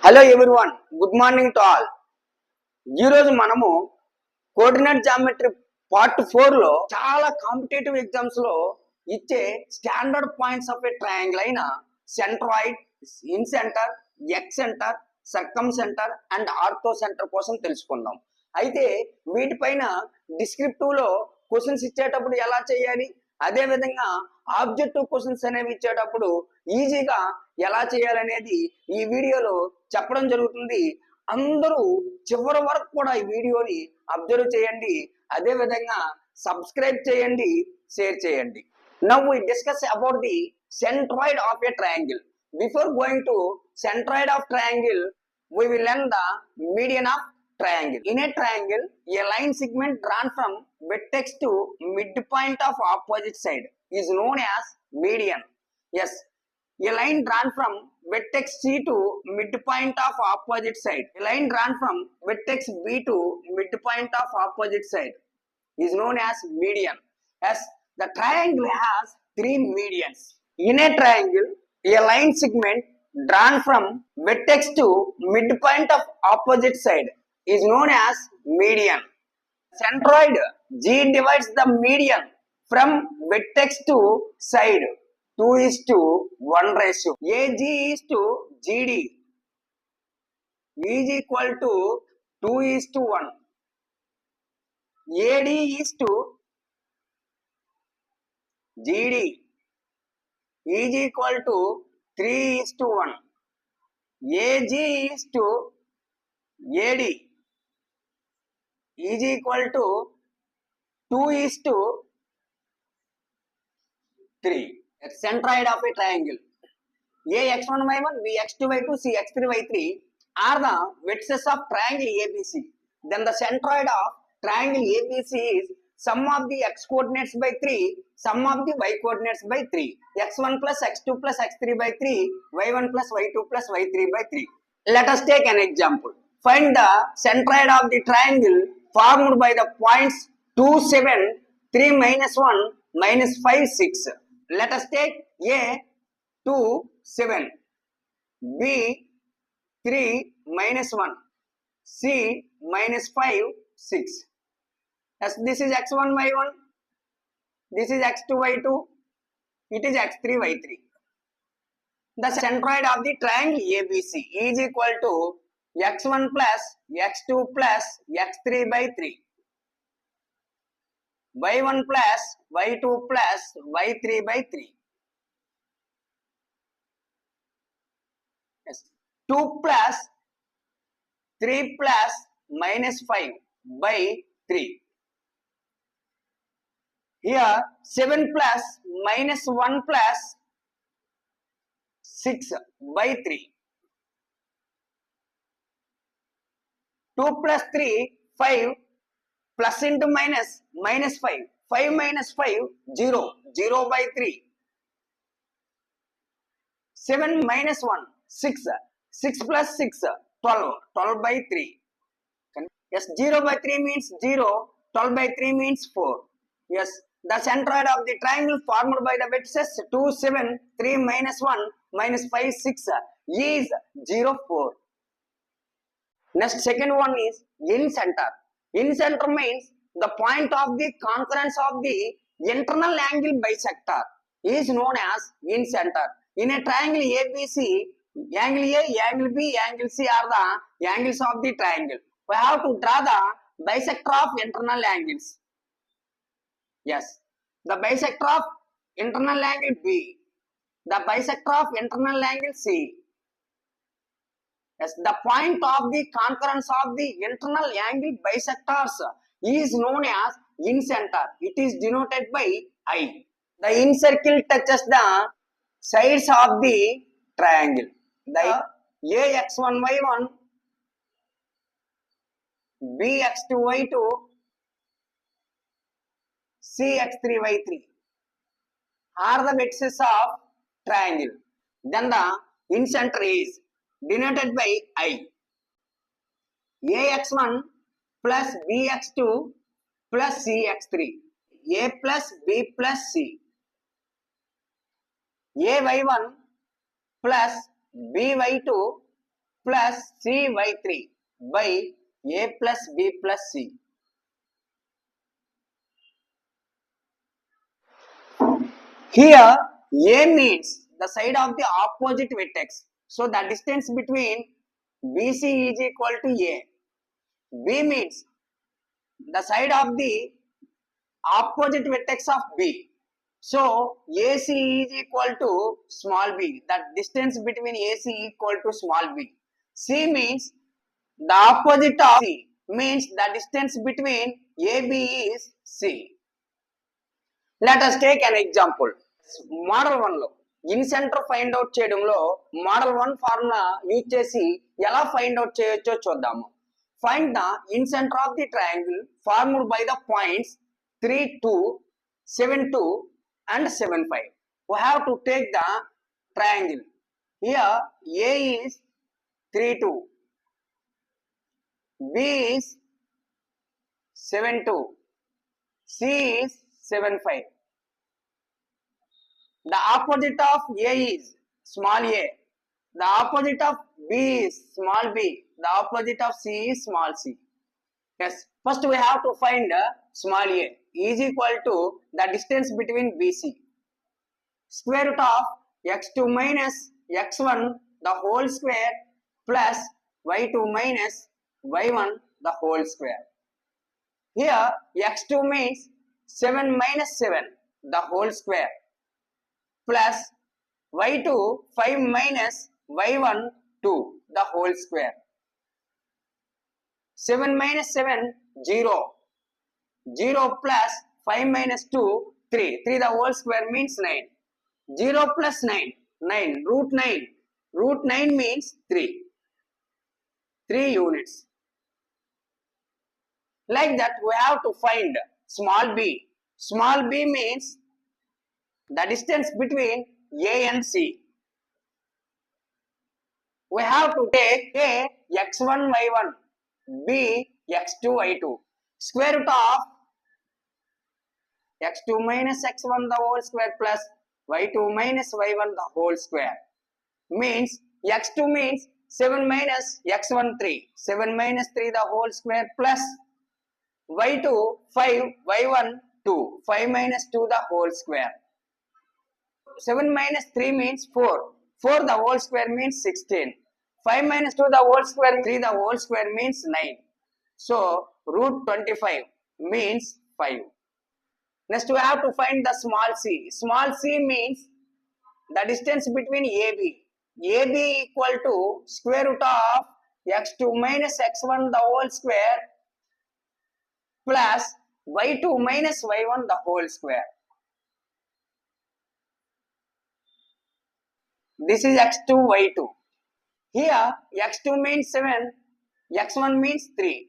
Hello everyone, good morning to all. ఈరోజు మనము coordinate geometry part 4 లో చాలా కాంపిటేటివ్ ఎగ్జామ్స్ లో ఇచ్చే standard points of a triangle అయిన centroid, incentre, excentre, circumcentre and orthocentre కోసం తెలుసుకుందాం. అయితే వీటిపైన డిస్క్రిప్టివ్ లో క్వశ్చన్స్ ఇచ్చేటప్పుడు ఎలా చేయాలి, అదే విధంగా ఆబ్జెక్టివ్ క్వశ్చన్స్ అనేవి ఇచ్చేటప్పుడు ఈజీగా ఎలా చేయాలనేది ఈ వీడియోలో చెప్పడం జరుగుతుంది. అందరూ చివరి వరకు కూడా ఈ వీడియోని అబ్జర్వ్ చేయండి, అదే విధంగా సబ్స్క్రైబ్ చేయండి, షేర్ చేయండి. Now we discuss about the centroid of a triangle. Before going to centroid of triangle, we will learn the median of triangle. In a triangle, a line segment drawn from vertex to midpoint of opposite side is known as median. Yes, a line drawn from vertex C to midpoint of opposite side. A line drawn from vertex B to midpoint of opposite side is known as median. As the triangle has three medians. In a triangle, a line segment drawn from vertex to midpoint of opposite side is known as median. Centroid G divides the median from vertex to side 2:1 ratio. AG is to GD is equal to 2:1. AD is to GD is equal to 3:1. AG is to AD is equal to 2:3. Centroid of a triangle. A x1 y1, B x2 y2, C x3 y3 are the vertices of triangle ABC. Then the centroid of triangle ABC is sum of the x coordinates by 3, sum of the y coordinates by 3. x1 plus x2 plus x3 by 3, y1 plus y2 plus y3 by 3. Let us take an example. Find the centroid of the triangle formed by the points 2, 7, 3, -1, -5, 6. Let us take A 2, 7, B 3, -1, C -5, 6. As this is x1 y1, this is x2 y2, it is x3 y3. The centroid of the triangle ABC is equal to x1 plus x2 plus x3 by 3, y1 plus y2 plus y3 by 3. Yes. 2 plus 3 plus -5 by 3. Here 7 plus -1 plus 6 by 3. 2 plus 3, 5 plus into minus, -5. 5 minus 5, 0. 0 by 3. 7 minus 1, 6. 6 plus 6, 12. 12 by 3. Yes, 0 by 3 means 0. 12 by 3 means 4. Yes, the centroid of the triangle formed by the vertices 2, 7, 3, -1, -5, 6 is 0, 4. Next, second one is in center. In center means the point of the concurrence of the internal angle bisector is known as in center. In a triangle ABC, angle A, angle B, angle C are the angles of the triangle. We have to draw the bisector of internal angles. Yes, the bisector of internal angle B, the bisector of internal angle C. Yes, the point of the concurrence of the internal angle bisectors is known as in center. It is denoted by I. The in circle touches the sides of the triangle. The AX1 Y1, BX2 Y2, CX3 Y3 are the vertices of triangle. Then the in center is denoted by I. AX1 plus BX2 plus CX3. A plus B plus C. AY1 plus BY2 plus cy3 by a plus b plus c. Here a means the side of the opposite vertex. So the distance between BC is equal to a. B means the side of the opposite vertex of B. So AC is equal to small b. The distance between AC equal to small b. C means the opposite of C means the distance between AB is C. Let us take an example. Model 1 లో in centre find out చేయడంలో model 1 formula use చేసి ఎలా find out చేయొచ్చో చూద్దాము. Find the in centre of the triangle formed by the points 3, 2, 7, 2 and 7, 5. We have to take the triangle. Here A is 3, 2, B is 7, 2, C is 7, 5. The opposite of A is small a. The opposite of B is small b. The opposite of C is small c. Yes, first we have to find small a is equal to the distance between BC. Square root of x2 minus x1 the whole square plus y2 minus y1 the whole square. Here x2 means 7 minus 7 the whole square plus y2 5 minus y1 2 the whole square. 7 minus 7 0, 0 plus 5 minus 2 3, 3 the whole square means 9, 0 plus 9 9, root 9, root 9 means 3 units. Like that we have to find small b. Small b means the distance between A and C. We have to take A x1 y1, B x2 y2. Square root of x2 minus x1 the whole square plus y2 minus y1 the whole square means x2 means 7 minus x1 3, 7 minus 3 the whole square plus y2 5, y1 2, 5 minus 2 the whole square. 7 minus 3 means 4, 4 the whole square means 16, 5 minus 2 the whole square, 3 the whole square means 9. So root 25 means 5. Next we have to find the small c. Small c means the distance between AB. AB equal to square root of x2 minus x1 the whole square plus y2 minus y1 the whole square. This is x2 y2. Here x2 means 7, x1 means 3.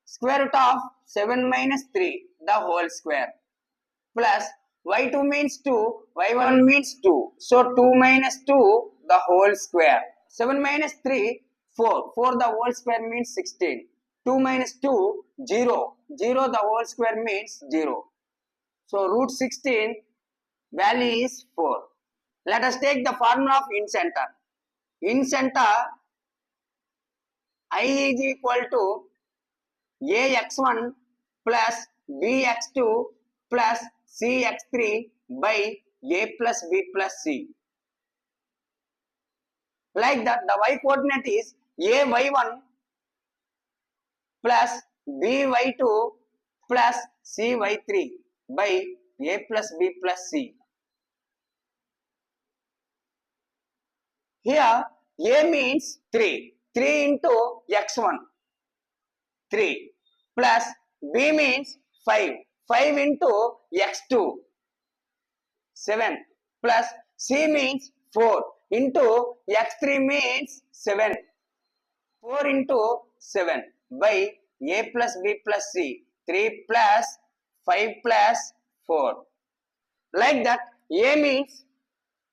Square root of 7 minus 3 the whole square plus y2 means 2, y1 means 2. So 2 minus 2 the whole square. 7 minus 3 4, 4 the whole square means 16. 2 minus 2 0, 0 the whole square means 0. So root 16 value is 4. Let us take the formula of in center. In center I is equal to ax1 plus bx2 plus cx3 by a plus b plus c. Like that the y coordinate is ay1 plus by2 plus cy3 by a plus b plus c. Here a means 3, 3 into x1 3 plus b means 5, 5 into x2 7 plus c means 4 into x3 means 7, 4 into 7 by a plus b plus c, 3 plus 5 plus 4. Like that a means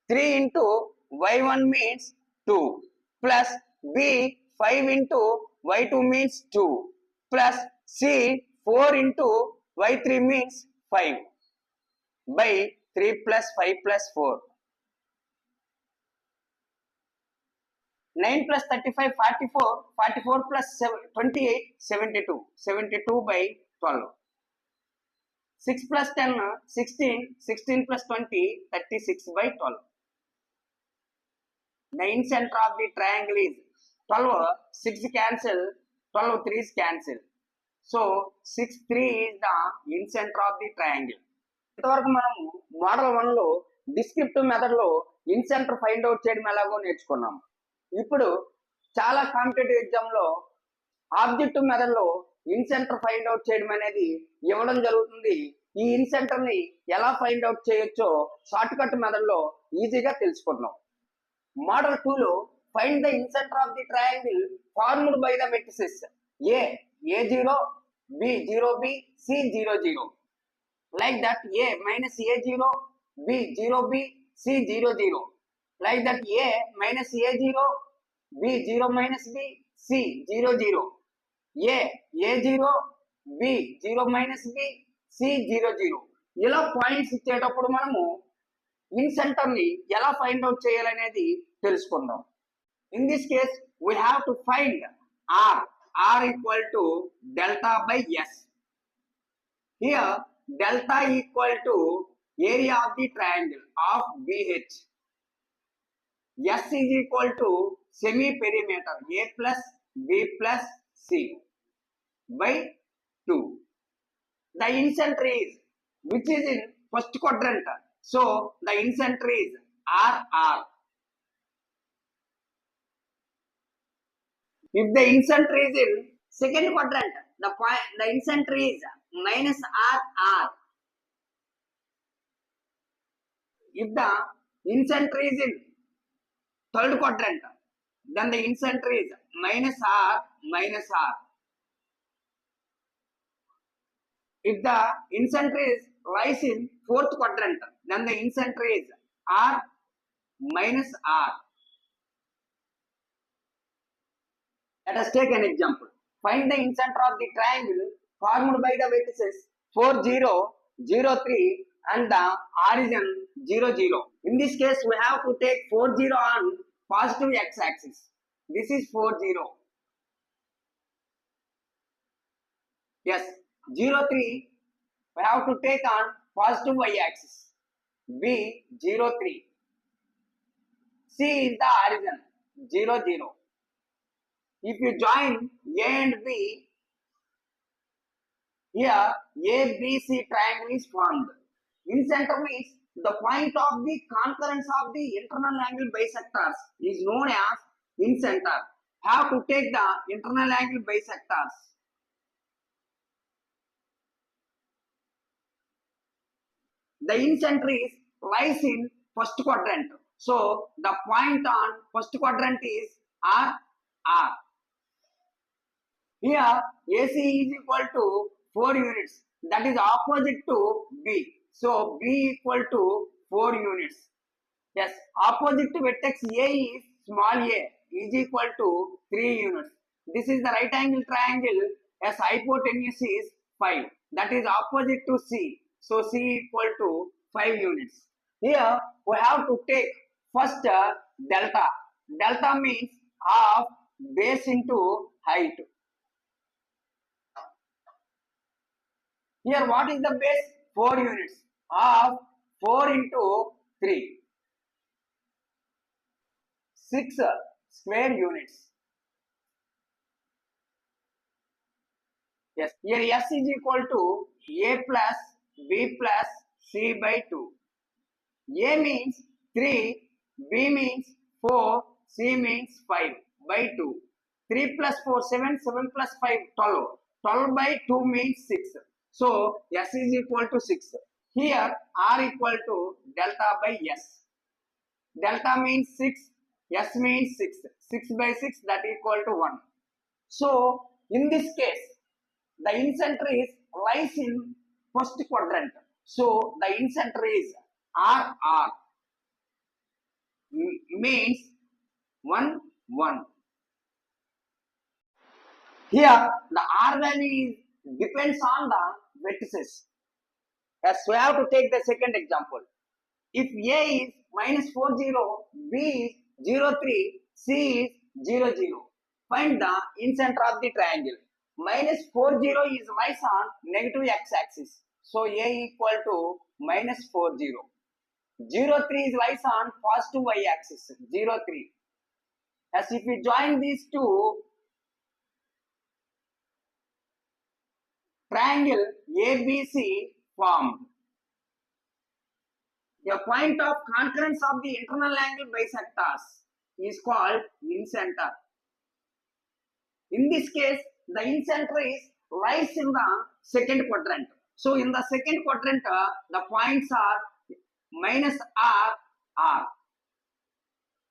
3 into y1 means 2 plus b 5 into y2 means 2 plus c 4 into y3 means 5 by 3 plus 5 plus 4. 9 plus 35, 44. 44 plus 28, 72. 72 by 12. 6 plus 10, 16. 16 plus 20, 36 by 12. The incenter of the triangle is 12. 6 cancel. 12 3s cancel. So 6 3 is the incenter of the triangle. ఇంతవరకు మనము model 1 లో descriptive method లో ఇన్సెంటర్ find out చేయడం ఎలాగో నేర్చుకున్నాం. ఇప్పుడు చాలా competitive exam లో ఆబ్జెక్టివ్ మెథడ్ లో ఇన్సెంటర్ ఫైండ్ అవుట్ చేయడం అనేది ఇవ్వడం జరుగుతుంది. ఈ ఇన్సెంటర్ ని ఎలా ఫైండ్ అవుట్ చేయొచ్చో షార్ట్ కట్ మెథడ్ లో ఈజీగా తెలుసుకున్నాం. మోడల్ 2 లో find the incentre of the triangle formed by the vertices A0, B0B, C00. Like that A minus A0, B0B, C00. Like that A minus A0, B0 minus B, C00. A0, B0 minus B, C00. ఇలా points ఇచ్చేటప్పుడు మనము ఇన్సెంటర్ ని ఎలా find out చేయాలనేది తెలుసుకుందాం. In this case we have to find R equal to delta by S. Here delta equal to area of the triangle of BH. S is equal to semi perimeter A plus B plus C by 2. The incenter is which is in first quadrant. So the incenter is RR. If the incenter is in second quadrant, the incenter is minus RR. If the incenter is in third quadrant, then the incenter is minus R minus R. If the incenter is lies in fourth quadrant, then the incenter is R minus R. Let us take an example. Find the incenter of the triangle formed by the vertices 4 0 0 3 and the origin 0 0. In this case, we have to take 4 0 on positive x-axis. This is 4 0. Yes, 0 3 we have to take on positive y-axis. B 0 3. C is the origin 0 0. If you join A and B, here ABC triangle is formed. Incenter means the point of the concurrence of the internal angle bisectors is known as incenter. Have to take the internal angle bisectors. The incenter is lies in first quadrant. So the point on first quadrant is R. Here AC is equal to 4 units. That is opposite to B. So B equal to 4 units. Yes, opposite to vertex A is small a is equal to 3 units. This is the right angle triangle as hypotenuse is 5. That is opposite to C. So C equal to 5 units. Here we have to take first delta. Delta means half base into height. Here what is the base? 4 units. Half 4 into 3. 6 square units. Yes, here S is equal to A plus B plus C by 2. A means 3, B means 4, C means 5 by 2. 3 plus 4, 7, 7 plus 5, 12. 12 by 2 means 6. So S is equal to 6. Here R equal to delta by S. Delta means 6, S means 6. 6 by 6 that equal to 1. So in this case, the incenter is lies in first quadrant. So the incenter is RR. Means 1 1. Here the R value depends on the vertices. As we have to take the second example. If A is minus 4 0, B is 0 3, C is 0, 0. Find the incenter of the triangle. Minus 4, 0 is lies on negative x-axis. So A equal to minus 4, 0. 0, 3 is lies on positive y-axis. 0, 3. As if we join these two, triangle ABC formed. A point of concurrence of the internal angle bisectors is called incenter. In this case, the incenter is lies in the second quadrant. So in the second quadrant, the points are minus R.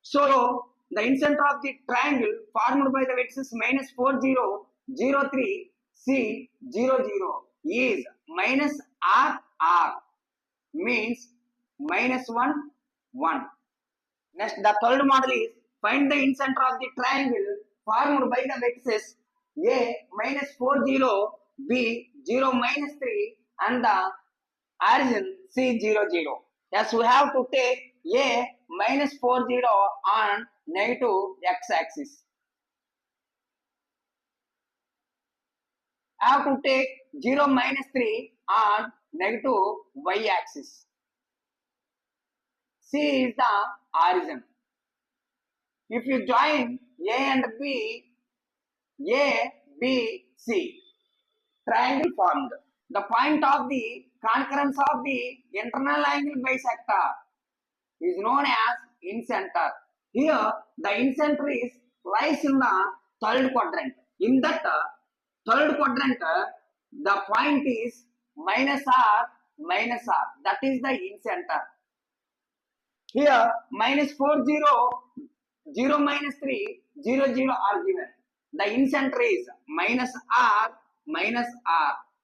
So the incenter of the triangle formed by the vertices minus 4, 0, 0, 3, C, 0, 0 is minus R, means minus 1, 1. Next, the third model is find the incenter of the triangle formed by the vertices A minus 4, 0, B 0 minus 3 and the origin C 0, 0. Yes, we have to take A minus 4, 0 on negative x-axis. Have to take 0 minus 3 on negative y-axis. C is the origin. If you join A and B, A, B, C, triangle formed. The point of the concurrence of the internal angle bisector is known as incenter. Here, the incenter is lies in the third quadrant. In that third quadrant, the point is minus R. That is the incenter. Here, minus 4, 0, 0 minus 3, 0, 0 are given. The incenter is minus R,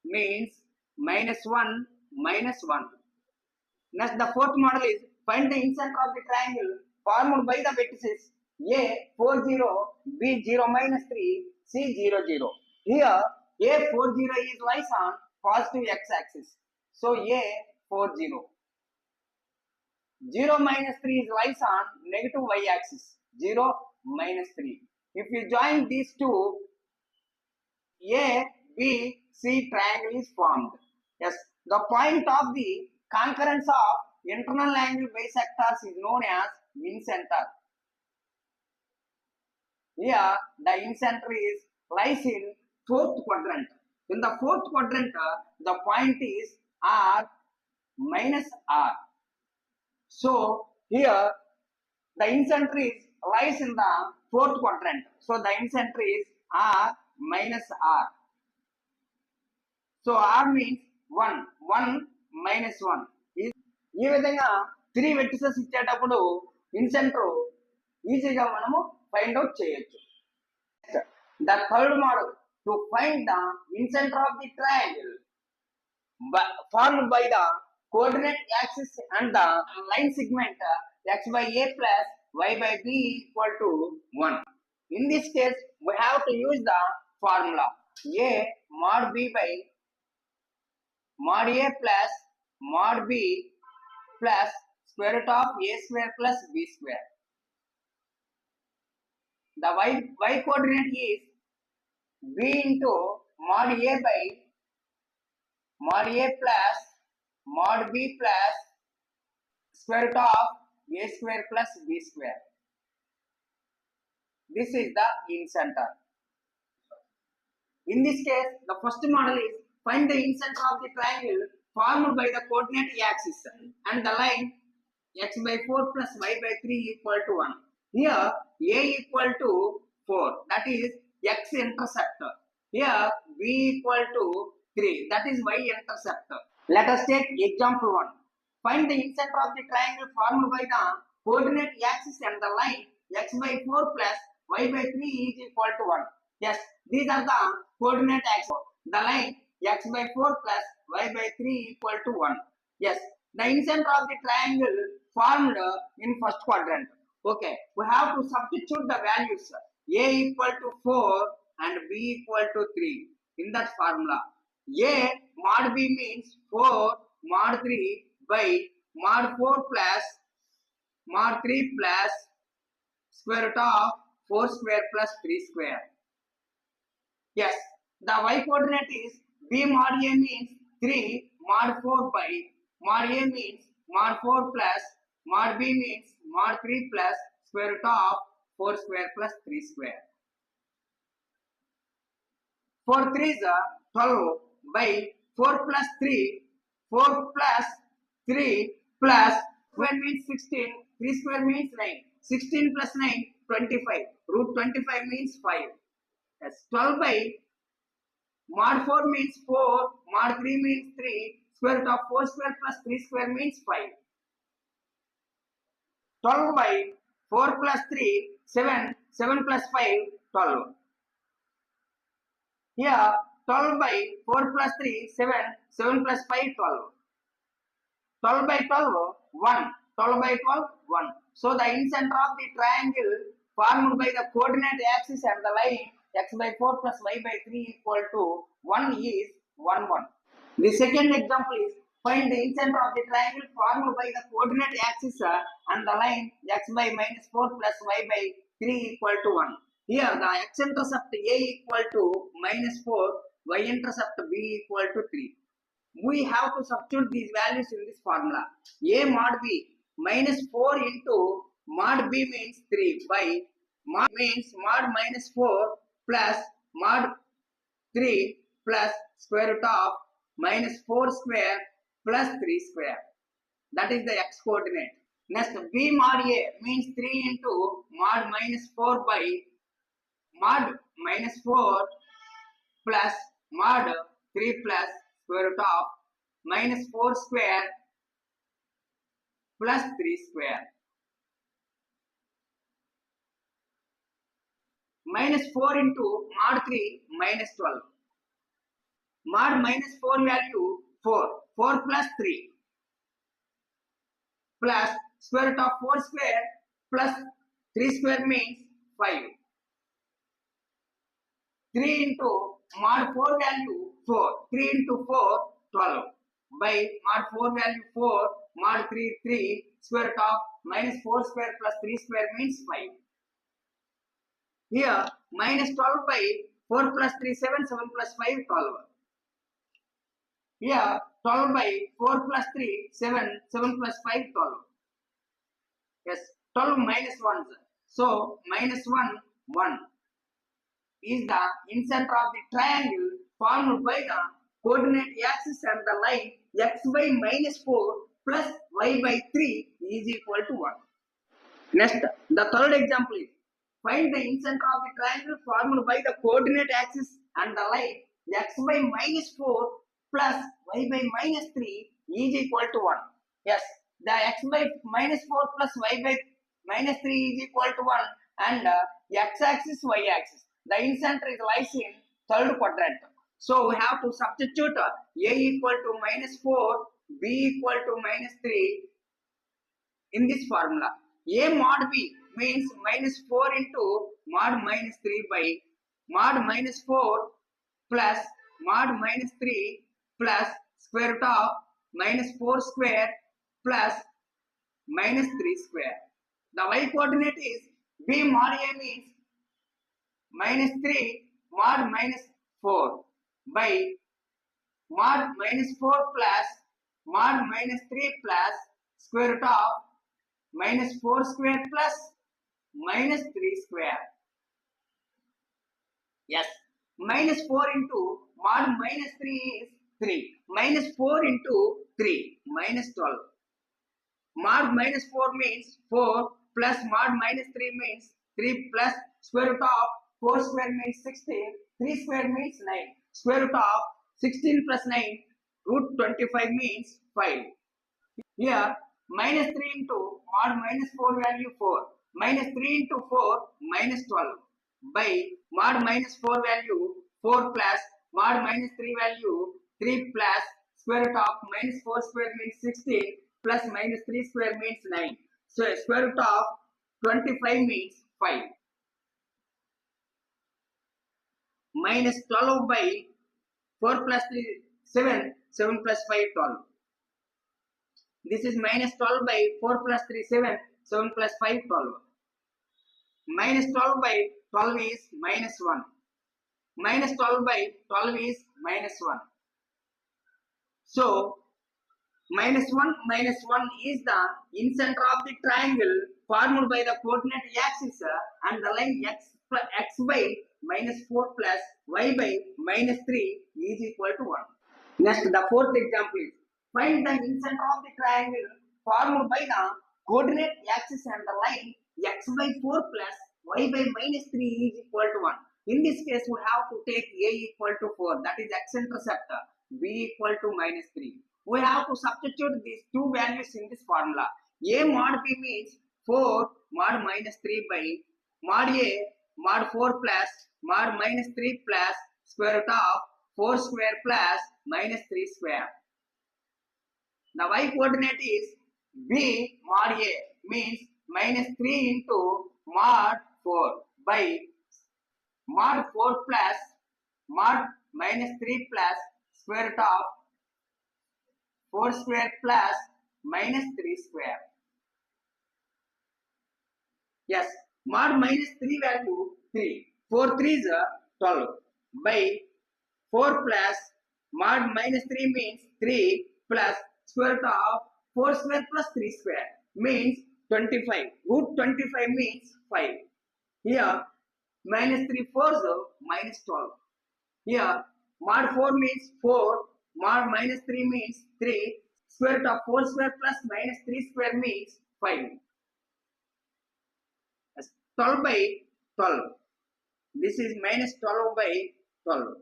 means minus 1, 1. Next, the fourth model is find the incenter of the triangle formed by the vertices A 4, 0, B 0 minus 3, C 0, 0. Here, A 4, 0 is lies on positive x-axis. So, A 4, 0. 0 minus 3 is lies on negative y-axis. 0 minus 3. If you join these two, A, B, C triangle is formed. Yes, the point of the concurrence of internal angle bisectors is known as incenter. Here, the incenter is lies in fourth quadrant. In the fourth quadrant, the point is R minus R. So, here, the incenter is lies in the fourth quadrant. So, the incenter is R minus R. So, R means 1. 1 minus 1. ఈ విధంగా 3 vertices ఇచ్చేటప్పుడు ఇన్సెంటర్ ఈజీగా మనము find out చేయొచ్చు. The third model to find the incenter of the triangle formed by the coordinate axis and the line segment x by a plus y by b equal to 1. In this case, we have to use the formula a mod b by mod a plus mod b plus square root of a square plus b square. The y coordinate is b into mod a by mod a plus mod b plus square root of a square plus b square. This is the incenter. In this case, the first model is find the incenter of the triangle formed by the coordinate axis and the line x by 4 plus y by 3 equal to 1. Here, a equal to 4, that is x-intercept. Here, b equal to 3, that is y-intercept. Let us take example 1. Find the incenter of the triangle formed by the coordinate axis and the line x by 4 plus y by 3 is equal to 1. Yes, these are the coordinate axis. The line x by 4 plus y by 3 equal to 1. Yes, the incenter of the triangle formed in first quadrant. Okay, we have to substitute the values a equal to 4 and b equal to 3 in that formula. A mod b means 4 mod 3 by mod 4 plus mod 3 plus square root of 4 square plus 3 square. Yes, the y coordinate is b mod a means 3 mod 4 by mod a means mod 4 plus mod b means mod 3 plus square root of 4 square plus 3 square. 4 3 is 12 by 4 plus 3, 4 plus 3 plus square means 16, 3 square means 9, 16 plus 9, 25, root 25 means 5. Yes, 12 by mod 4 means 4, mod 3 means 3, square root of 4 square plus 3 square means 5. 12 by 4 plus 3, 7, 7 plus 5, 12. Here 12 by 4 plus 3, 7, 7 plus 5, 12. 12 by 12, 1. 12 by 12, 1. So the incenter of the triangle formed by the coordinate axis and the line x by 4 plus y by 3 equal to 1 is 1, 1. The second example is find the incenter of the triangle formed by the coordinate axis and the line x by minus 4 plus y by 3 equal to 1. Here the x-intercept a equal to minus 4, y-intercept b equal to 3. We have to substitute these values in this formula. A mod b minus 4 into mod b means 3 by mod means mod minus 4 plus mod 3 plus square root of minus 4 square plus 3 square. That is the x coordinate. Next, b mod a means 3 into mod minus 4 by mod minus 4 plus mod 3 plus square root of minus 4 square plus 3 square. Minus 4 into mod 3 minus 12. Mod minus 4 value 4. 4 plus 3 plus square root of 4 square plus 3 square means 5. 3 into mod 4 value 4. 3 into 4 12 by mod 4 value 4 mod 3 3 square root of minus 4 square plus 3 square means 5. Here minus 12 by 4 plus 3 7, 7 plus 5 12. Here 12 by 4 plus 3 7, 7 plus 5 12. Yes, 12 minus 1. So minus 1 1 is the incenter of the triangle formed by the coordinate axis and the line x by minus 4 plus y by 3 is equal to 1. Next, the third example is find the incenter of the triangle formed by the coordinate axis and the line x by minus 4 plus y by minus 3 is equal to 1. Yes, the x by minus 4 plus y by minus 3 is equal to 1 and x-axis, y-axis. The incenter is lies in third quadrant. So we have to substitute a equal to minus 4, b equal to minus 3 in this formula. A mod b means minus 4 into mod minus 3 by mod minus 4 plus mod minus 3 plus square root of minus 4 square plus minus 3 square. The y coordinate is b mod a means minus 3 mod minus 4 by mod minus 4 plus mod minus 3 plus square root of minus 4 square plus minus 3 square. Yes, minus 4 into mod minus 3 is 3. Minus 4 into 3 minus 12. Mod minus 4 means 4 plus mod minus 3 means 3 plus square root of 4 square means 16. 3 square means 9. Square root of 16 plus 9 root 25 means 5. Here minus 3 into mod minus 4 value 4. Minus 3 into 4 minus 12 by mod minus 4 value 4 plus mod minus 3 value 3 plus square root of minus 4 square means 16 plus minus 3 square means 9. So square root of 25 means 5. Minus 12 by 4 plus 3 7, 7 plus 5 12. This is minus 12 by 4 plus 3 7, 7 plus 5 12. minus 12 by 12 is minus 1. Minus 12 by 12 is minus 1. So minus 1 is the incenter of the triangle formed by the coordinate axis and the line x by minus 4 plus y by minus 3 is equal to 1. Next, the fourth example is find the incenter of the triangle formed by the coordinate axis and the line x by 4 plus y by minus 3 is equal to 1. In this case, we have to take a equal to 4, that is x-intercept, b equal to minus 3. We have to substitute these two values in this formula. A mod b means 4 mod minus 3 by mod a mod 4 plus mod minus 3 plus square root of 4 square plus minus 3 square. The y coordinate is b mod a means minus 3 into mod 4 by mod 4 plus mod minus 3 plus square root of 4 square plus minus 3 square. Yes, mod minus 3 value 3. 4 3s are 12 by 4 plus mod minus 3 means 3 plus square root of 4 square plus 3 square means 25. Root 25 means 5. Here minus 3 4s are minus 12. Here mod 4 means 4. Mod minus 3 means 3. Square root of 4 square plus minus 3 square means 5. 12 by 12. This is minus 12 by 12.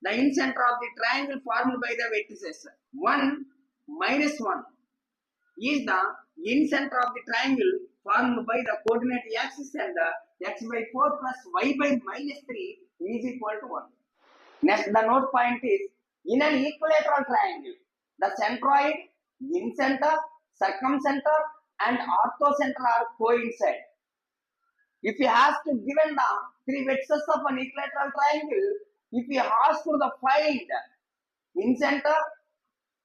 The incenter of the triangle formed by the vertices 1 minus 1 is the incenter of the triangle formed by the coordinate axis and the x by 4 plus y by minus 3 is equal to 1. Next, the note point is in an equilateral triangle, the centroid, incenter, circumcenter and orthocenter are coincide. If you ask to given the three vertices of an equilateral triangle, if you ask to the find incenter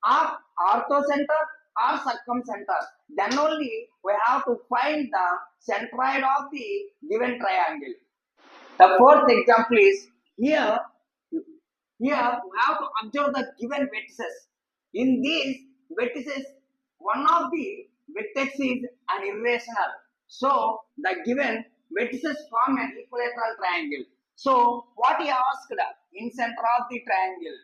or orthocenter or circumcenter, then only we have to find the centroid of the given triangle. The fourth example is here we have to observe the given vertices. In these vertices, one of the vertex is an irrational. So the given vertices form an equilateral triangle. So what he asked, in center of the triangle.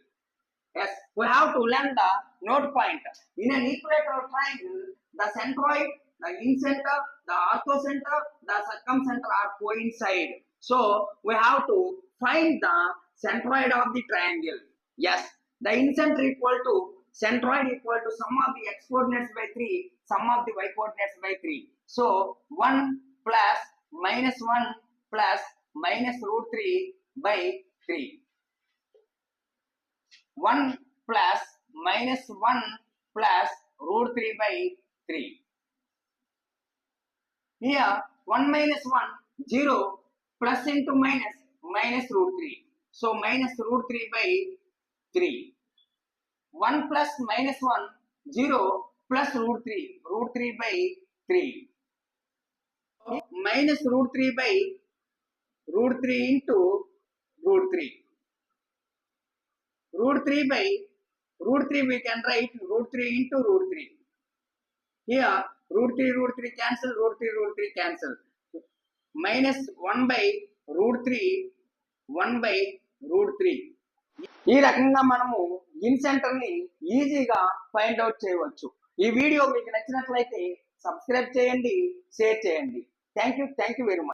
Yes, we have to learn the note point. In an equilateral triangle, the centroid, the incenter, the orthocenter, the circumcenter are coincide. So we have to find the centroid of the triangle. Yes, the incenter equal to centroid equal to sum of the x coordinates by 3, sum of the y coordinates by 3. So 1 plus minus 1 plus minus root 3 by 3. 1 plus minus 1 plus root 3 by 3. Here 1 minus 1 0 plus into minus minus root 3. So minus root 3 by 3. 1 plus minus 1 0 plus root 3 by 3. Minus root 3 by root 3 into root 3. Root 3 by root 3 we can write root 3 into root 3. Here root 3 cancel, root 3 cancel. Minus 1 by root 3, 1 by root 3. ఈ రకంగా మనము ఇన్సెంటర్ ని ఈజీగా find out చేయవచ్చు. ఈ video మీకు నచ్చినట్లయితే subscribe చేయండి, షేర్ చేయండి. Thank you very much.